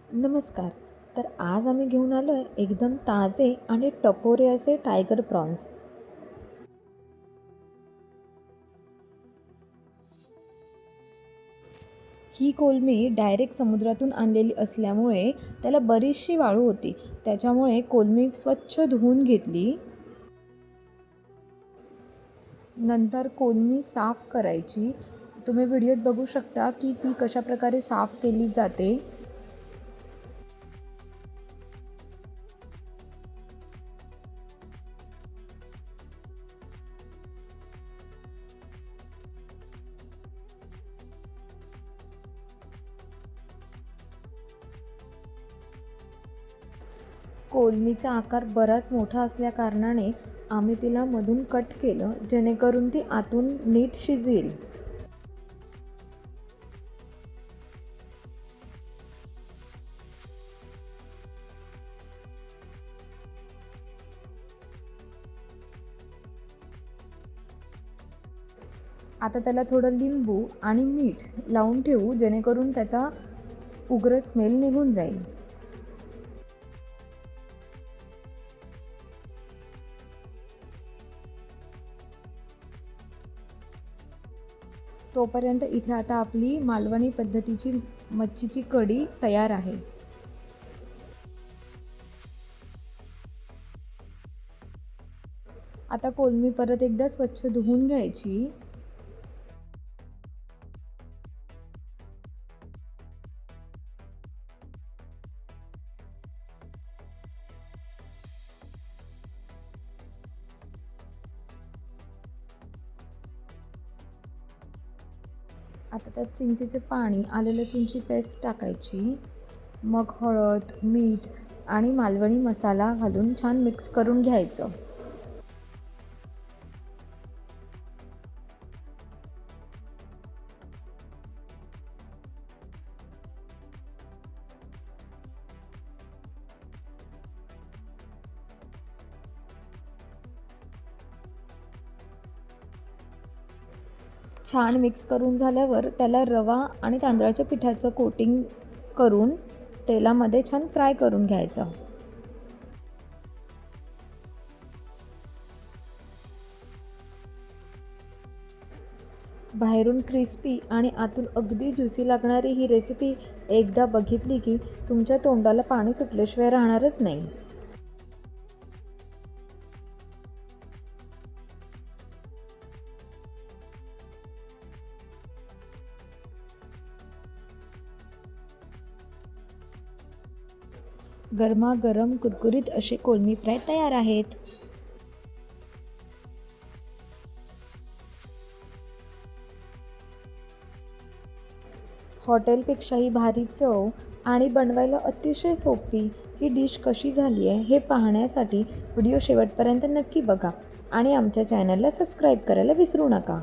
नमस्कार. तर आज आम्ही घेऊन आलो आहे एकदम ताजे आणि टपोरे असे टायगर प्रॉन्स. ही कोलमी डायरेक्ट समुद्रातून आणलेली असल्यामुळे त्याला बरीचशी वाळू होती. त्याच्यामुळे कोलमी स्वच्छ धुवून घेतली. नंतर कोलमी साफ करायची. तुम्ही व्हिडिओत बघू शकता की ती कशा प्रकारे साफ केली जाते. कोलमीचा आकार बराच मोठा असल्याकारणाने आम्ही तिला मधून कट केलं, जेणेकरून ती आतून नीट शिजेल. आता त्याला थोडं लिंबू आणि मीठ लावून ठेवू, जेणेकरून त्याचा उग्र स्मेल निघून जाईल. तोपर्यंत इथे आता आपली मालवणी पद्धतीची मच्छीची कढी तयार आहे. आता कोलमी परत एकदा स्वच्छ धुवून घ्यायची. आता त्यात चिंचेचे पाणी, आलं लसूणची पेस्ट टाकायची. मग हळद, मीठ आणि मालवणी मसाला घालून छान मिक्स करून घ्यायचं. छान मिक्स करून झाल्यावर त्याला रवा आणि तांदळाच्या पिठाचं कोटिंग करून तेलामध्ये छान फ्राय करून घ्यायचं. बाहेरून क्रिस्पी आणि आतून अगदी ज्युसी लागणारी ही रेसिपी एकदा बघितली की तुमच्या तोंडाला पाणी सुटल्याशिवाय राहणारच नाही. गरमागरम कुरकुरीत असे कोलमी फ्राय तयार आहेत. हॉटेलपेक्षाही भारी चव आणि बनवायला अतिशय सोपी ही डिश कशी झाली आहे हे पाहण्यासाठी व्हिडिओ शेवटपर्यंत नक्की बघा आणि आमच्या चॅनलला सबस्क्राईब करायला विसरू नका.